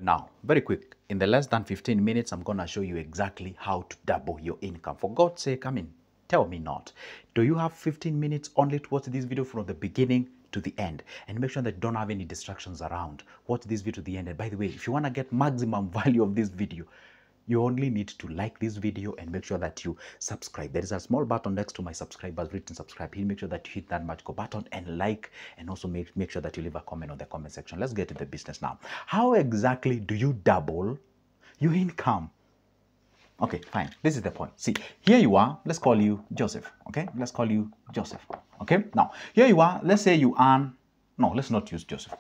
Now, very quick, in the less than 15 minutes, I'm going to show you exactly how to double your income. For God's sake, I mean, tell me not. Do you have 15 minutes only to watch this video from the beginning to the end? And make sure that you don't have any distractions around. Watch this video to the end. And by the way, if you want to get maximum value of this video, you only need to like this video and make sure that you subscribe. There is a small button next to my subscribers written subscribe. Here, make sure that you hit that magical button and like, and also make sure that you leave a comment on the comment section. Let's get to the business now. How exactly do you double your income? Okay, fine. This is the point. See, here you are. Let's call you Joseph. Okay, let's call you Joseph. Okay, now here you are. Let's say you earn, no, let's not use Joseph.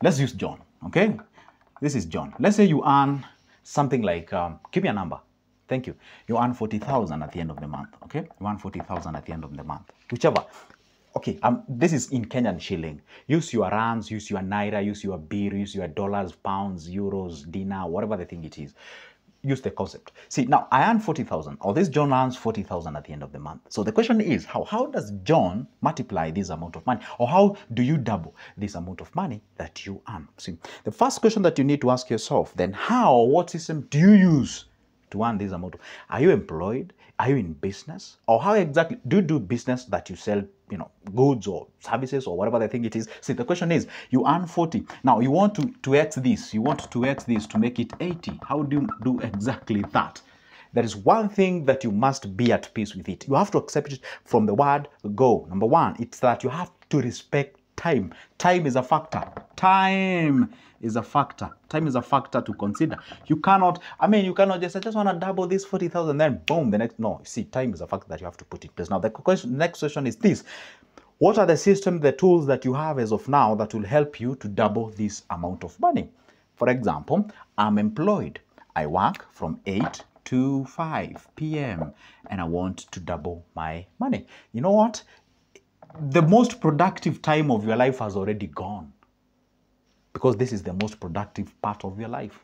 Let's use John. Okay, this is John. Let's say you earn something like, give me a number. Thank you. You earn 40,000 at the end of the month. Okay, you earn 40,000 at the end of the month. Whichever. Okay, this is in Kenyan shilling. Use your rands, use your naira, use your birr, use your dollars, pounds, euros, dinar, whatever the thing it is. Use the concept. See, now I earn 40,000, or this John earns 40,000 at the end of the month. So the question is, how does John multiply this amount of money? Or how do you double this amount of money that you earn? See, the first question that you need to ask yourself, then what system do you use to earn this amount? Are you employed? Are you in business? Or how exactly do you do business that you sell, goods or services or whatever the thing it is? See, the question is, you earn 40. Now, you want to X this. You want to X this to make it 80. How do you do exactly that? There is one thing that you must be at peace with it. You have to accept it from the word go. Number one, it's that you have to respect time. Time is a factor. Time is a factor. Time is a factor to consider. You cannot just, I just want to double this 40,000, then boom, the next. No, see, time is a factor that you have to put in place. Now, the next question is this. What are the systems, the tools that you have as of now that will help you to double this amount of money? For example, I'm employed. I work from 8 to 5 p.m. and I want to double my money. You know what? The most productive time of your life has already gone, because this is the most productive part of your life.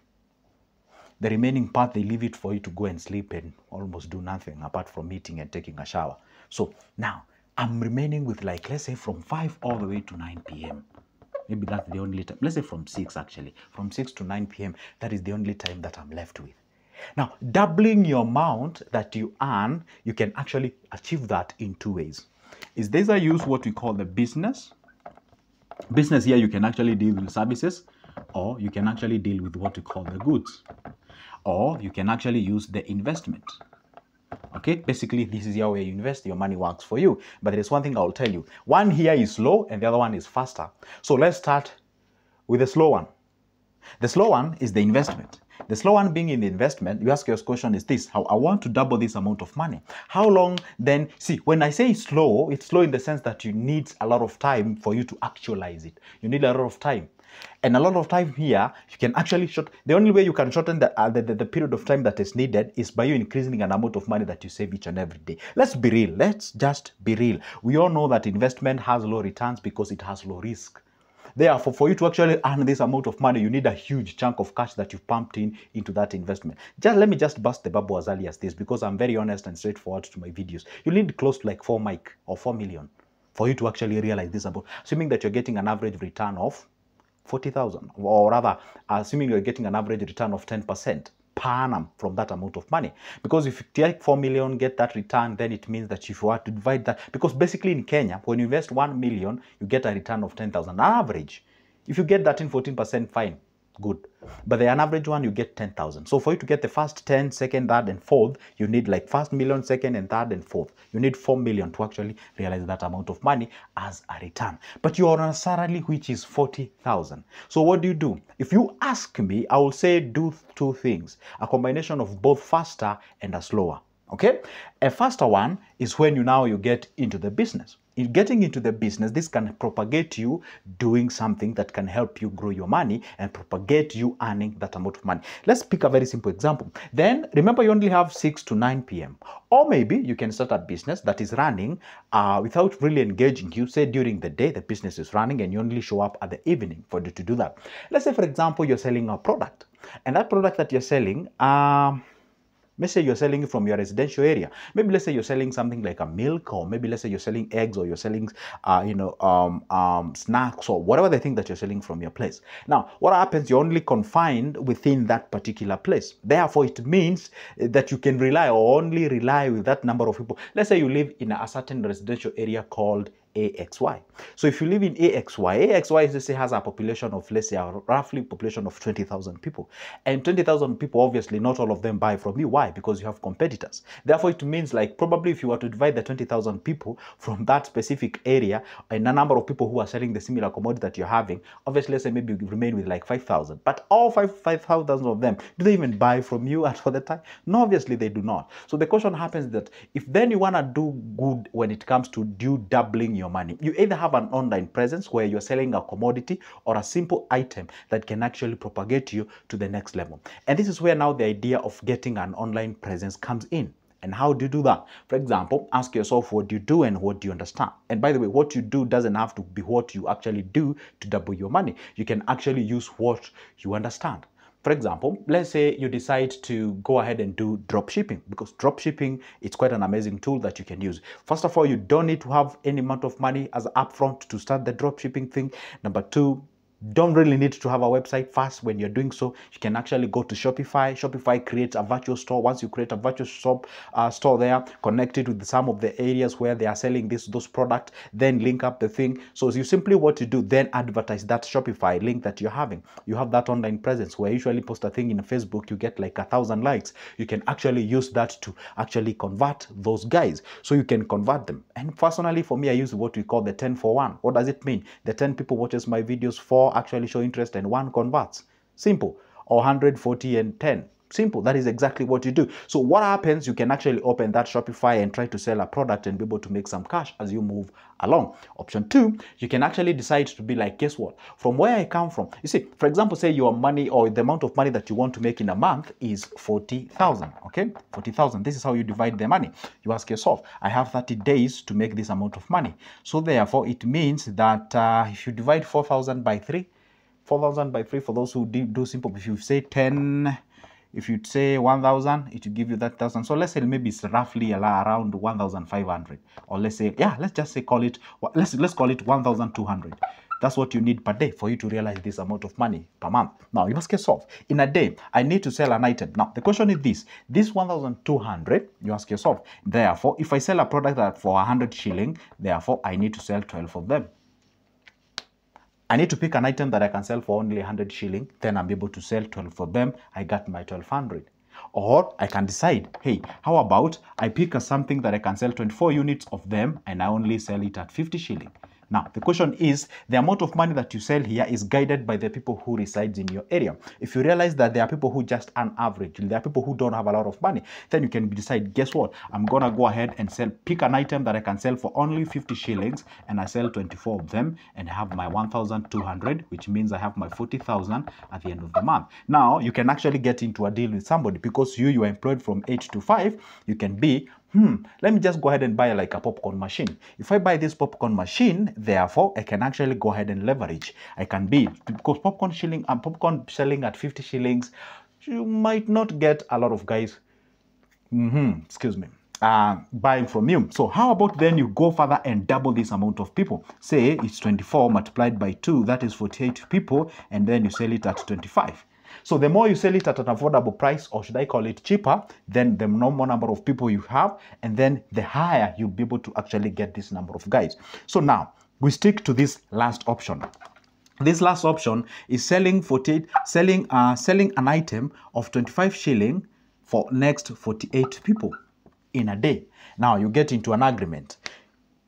The remaining part, they leave it for you to go and sleep and almost do nothing apart from eating and taking a shower. So now I'm remaining with, like, let's say from 5 all the way to 9 p.m. Maybe that's the only time. Let's say from 6 actually. From 6 to 9 p.m. That is the only time that I'm left with. Now, doubling your amount that you earn, you can actually achieve that in two ways. Is this I use what we call the business. Business here, you can actually deal with services, or you can actually deal with what we call the goods, or you can actually use the investment. Okay, basically this is how you invest, your money works for you. But there is one thing I'll tell you. One here is slow and the other one is faster. So let's start with the slow one. The slow one is the investment. The slow one being in the investment, you ask your question is this: how I want to double this amount of money. How long then? See, when I say slow, it's slow in the sense that you need a lot of time for you to actualize it. You need a lot of time. And a lot of time here, you can actually the only way you can shorten the period of time that is needed is by you increasing an amount of money that you save each and every day. Let's be real. Let's just be real. We all know that investment has low returns because it has low risk. Therefore, for you to actually earn this amount of money, you need a huge chunk of cash that you've pumped into that investment. Let me just bust the bubble as early as this, because I'm very honest and straightforward to my videos. You need close to like 4 million for you to actually realize this amount, assuming that you're getting an average return of 40,000, or rather, assuming you're getting an average return of 10% per annum from that amount of money. Because if you take 4 million, get that return, then it means that if you are to divide that, because basically in Kenya, when you invest 1 million, you get a return of 10,000 on average. If you get that in 14%, fine, good. But the average one, you get 10,000. So for you to get the first 10, second, third, and fourth, you need like first million, second, and third, and fourth. You need 4 million to actually realize that amount of money as a return. But you are on a salary which is 40,000. So what do? If you ask me, I will say do two things: a combination of both faster and a slower. Okay, a faster one is when you get into the business. In getting into the business, this can propagate you doing something that can help you grow your money and propagate you earning that amount of money. Let's pick a very simple example. Then remember, you only have 6 to 9 p.m. Or maybe you can start a business that is running without really engaging you. Say during the day, the business is running and you only show up at the evening for you to do that. Let's say, for example, you're selling a product, and that product that you're selling, Let's say you're selling it from your residential area. Maybe let's say you're selling something like a milk, or maybe let's say you're selling eggs, or you're selling, snacks, or whatever the thing that you're selling from your place. Now, what happens? You're only confined within that particular place. Therefore, it means that you can rely, or only rely with that number of people. Let's say you live in a certain residential area called AXY. So if you live in AXY, let's say, has a population of, let's say, a roughly population of 20,000 people. And 20,000 people, obviously, not all of them buy from you. Why? Because you have competitors. Therefore, it means, like, probably if you were to divide the 20,000 people from that specific area and a number of people who are selling the similar commodity that you're having, obviously, let's say maybe you remain with like 5,000. But all 5,000 of them, do they even buy from you at the time? No, obviously, they do not. So the question happens that if then you want to do good when it comes to doubling your money, you either have an online presence where you're selling a commodity or a simple item that can actually propagate you to the next level. And this is where now the idea of getting an online presence comes in. And how do you do that? For example, ask yourself, what do you do and what do you understand? And by the way, what you do doesn't have to be what you actually do to double your money. You can actually use what you understand. For example, let's say you decide to go ahead and do drop shipping, because drop shipping, it's quite an amazing tool that you can use. First of all, you don't need to have any amount of money as upfront to start the drop shipping thing. Number two, don't really need to have a website first. When you're doing so, you can actually go to Shopify. Shopify creates a virtual store. Once you create a virtual store there, connect it with some of the areas where they are selling those products, then link up the thing. So you simply what you do, then advertise that Shopify link that you're having. You have that online presence where you usually post a thing in Facebook, you get like 1,000 likes. You can actually use that to actually convert those guys. So you can convert them. And personally, for me, I use what we call the 10 for 1. What does it mean? The 10 people watches my videos, 4 actually show interest and 1 converts. Simple. Or 140 and 10. Simple. That is exactly what you do. So what happens, you can actually open that Shopify and try to sell a product and be able to make some cash as you move along. Option 2, you can actually decide to be like, guess what? From where I come from, you see, for example, say your money or the amount of money that you want to make in a month is 40,000. Okay, 40,000. This is how you divide the money. You ask yourself, I have 30 days to make this amount of money. So therefore, it means that if you divide 4,000 by 3, 4,000 by 3, for those who do simple, if you say 10, if you say 1,000, it will give you that 1,000. So let's say maybe it's roughly around 1,500, or let's say, yeah, let's just say call it, let's call it 1,200. That's what you need per day for you to realize this amount of money per month. Now you must get solved. In a day, I need to sell an item. Now the question is this 1,200, you ask yourself, therefore, if I sell a product for 100 shilling, therefore I need to sell 12 of them. I need to pick an item that I can sell for only 100 shilling, then I'm able to sell 12 for them. I got my 1,200. Or I can decide, hey, how about I pick something that I can sell 24 units of them and I only sell it at 50 shilling. Now, the question is, the amount of money that you sell here is guided by the people who resides in your area. If you realize that there are people who just earn average, there are people who don't have a lot of money, then you can decide, guess what? I'm going to go ahead and pick an item that I can sell for only 50 shillings and I sell 24 of them and I have my 1,200, which means I have my 40,000 at the end of the month. Now, you can actually get into a deal with somebody because you are employed from 8 to 5. You can be, let me just go ahead and buy like a popcorn machine. If I buy this popcorn machine, therefore, I can actually go ahead and leverage. I can be, because popcorn selling at 50 shillings, you might not get a lot of guys, buying from you. So how about then you go further and double this amount of people? Say it's 24 multiplied by 2, that is 48 people, and then you sell it at 25. So the more you sell it at an affordable price, or should I call it cheaper, then the more number of people you have, and then the higher you'll be able to actually get this number of guys. So now we stick to this last option. This last option is selling an item of 25 shilling for next 48 people in a day. Now you get into an agreement.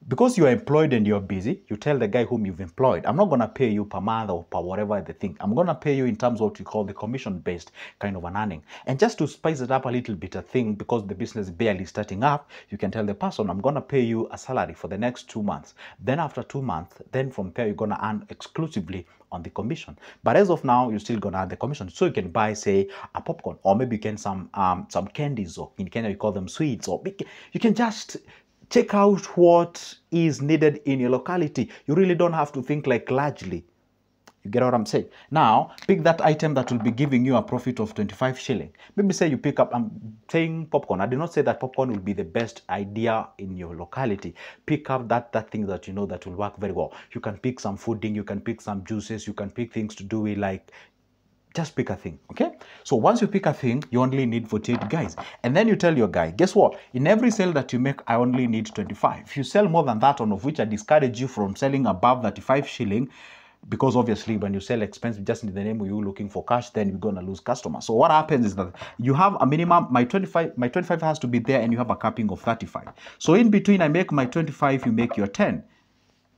Because you're employed and you're busy, you tell the guy whom you've employed, I'm not going to pay you per month or per whatever the thing. I'm going to pay you in terms of what we call the commission-based kind of an earning. And just to spice it up a little bit, because the business is barely starting up, you can tell the person, I'm going to pay you a salary for the next 2 months. Then after 2 months, then from there, you're going to earn exclusively on the commission. But as of now, you're still going to earn the commission. So you can buy, say, a popcorn, or maybe you can some candies, or in Kenya, you call them sweets, or you can just check out what is needed in your locality. You really don't have to think like largely. You get what I'm saying? Now, pick that item that will be giving you a profit of 25 shilling. Maybe say you pick up, I'm saying popcorn. I did not say that popcorn will be the best idea in your locality. Pick up that thing that you know that will work very well. You can pick some fooding, you can pick some juices, you can pick things to do with like, just pick a thing, okay? So once you pick a thing, you only need 48 guys. And then you tell your guy, guess what? In every sale that you make, I only need 25. If you sell more than that, on of which I discourage you from selling above 35 shilling, because obviously when you sell expensive, just in the name of you looking for cash, then you're going to lose customers. So what happens is that you have a minimum, my 25 has to be there, and you have a capping of 35. So in between, I make my 25, you make your 10.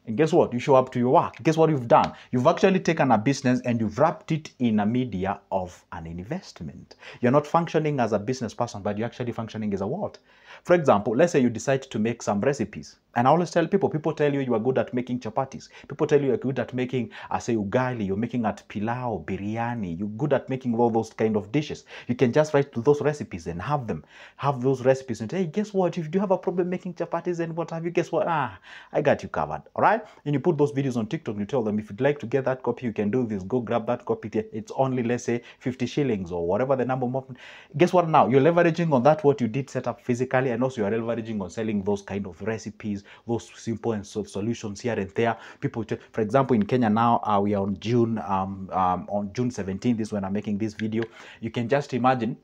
And guess what? You show up to your work. Guess what you've done? You've actually taken a business and you've wrapped it in a media of an investment. You're not functioning as a business person, but you're actually functioning as a what? For example, let's say you decide to make some recipes. And I always tell people tell you are good at making chapatis. People tell you you're good at making, say, ugali, you're making at pilau, biryani. You're good at making all those kind of dishes. You can just write to those recipes and have them. Have those recipes and say, hey, guess what? If you have a problem making chapatis and what have you, guess what? I got you covered. All right? And you put those videos on TikTok and you tell them, if you'd like to get that copy, you can do this. Go grab that copy. It's only, let's say, 50 shillings or whatever the number of. Guess what now? You're leveraging on that what you did set up physically, and also you're leveraging on selling those kind of recipes, those simple and solutions here and there. People, for example, in Kenya now, we are on June 17th. This is when I'm making this video. You can just imagine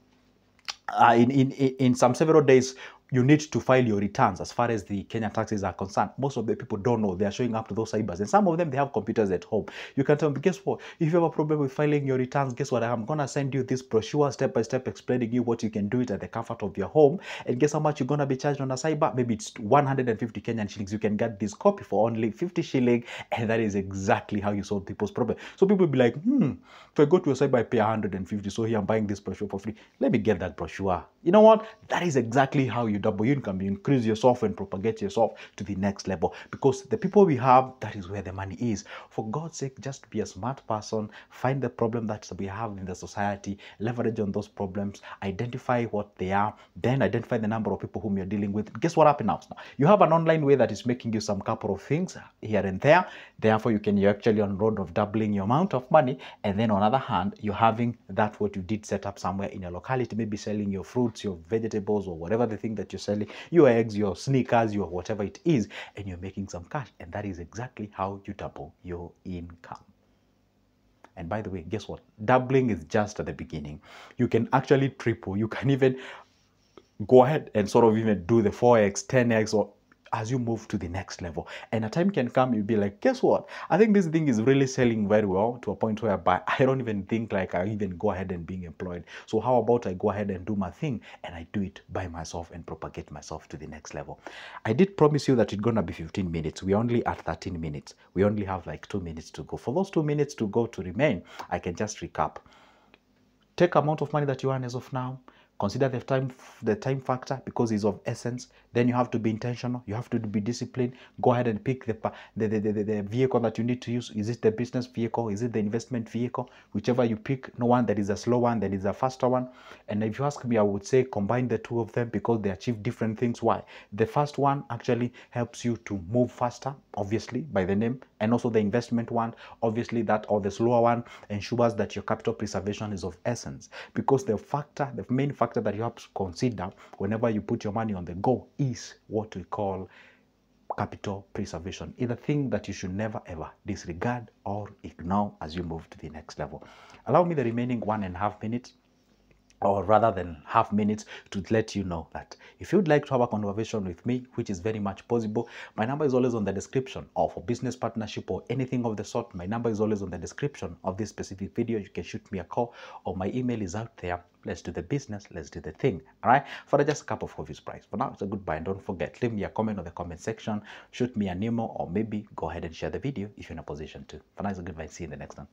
in some several days, you need to file your returns as far as the Kenya taxes are concerned. Most of the people don't know. They are showing up to those cybers. And some of them, they have computers at home. You can tell them, guess what? If you have a problem with filing your returns, guess what? I'm going to send you this brochure step-by-step explaining you what you can do it at the comfort of your home. And guess how much you're going to be charged on a cyber? Maybe it's 150 Kenyan shillings. You can get this copy for only 50 shilling. And that is exactly how you solve people's problem. So people will be like, if I go to a cyber, I pay 150. So here I'm buying this brochure for free. Let me get that brochure. You know what? That is exactly how you double your income. You increase yourself and propagate yourself to the next level. Because the people we have, that is where the money is. For God's sake, just be a smart person. Find the problem that we have in the society. Leverage on those problems. Identify what they are. Then identify the number of people whom you're dealing with. Guess what happens now? You have an online way that is making you some couple of things here and there. Therefore, you're actually on road of doubling your amount of money. And then on the other hand, you're having that what you did set up somewhere in your locality. Maybe selling your fruits, your vegetables, or whatever the thing that you're selling, your eggs, your sneakers, your whatever it is, and you're making some cash. And that is exactly how you double your income. And by the way, guess what? Doubling is just at the beginning. You can actually triple. You can even go ahead and sort of even do the 4x, 10x, or as you move to the next level. And a time can come, you'll be like, guess what? I think this thing is really selling very well to a point whereby I don't even think like I even go ahead and being employed. So how about I go ahead and do my thing and I do it by myself and propagate myself to the next level. I did promise you that it's gonna be 15 minutes. We're only at 13 minutes. We only have like 2 minutes to go. For those 2 minutes to go to remain, I can just recap. Take amount of money that you earn as of now. Consider the time factor, because it's of essence. Then you have to be intentional. You have to be disciplined. Go ahead and pick the vehicle that you need to use. Is it the business vehicle? Is it the investment vehicle? Whichever you pick, no one that is a slow one, that is a faster one. And if you ask me, I would say combine the two of them because they achieve different things. Why? The first one actually helps you to move faster, obviously, by the name. And also the investment one, obviously, that, or the slower one, ensures that your capital preservation is of essence. Because the main factor that you have to consider whenever you put your money on the go is what we call capital preservation. It's a thing that you should never ever disregard or ignore as you move to the next level. Allow me the remaining 1.5 minutes, or rather than half minutes, to let you know that if you'd like to have a conversation with me, which is very much possible, my number is always on the description, or for business partnership or anything of the sort, my number is always on the description of this specific video. You can shoot me a call, or my email is out there. Let's do the business, let's do the thing. All right, for just a cup of coffee's price. For now, it's a goodbye, and don't forget, leave me a comment on the comment section, shoot me an email, or maybe go ahead and share the video if you're in a position to. For now, it's a goodbye. See you in the next one.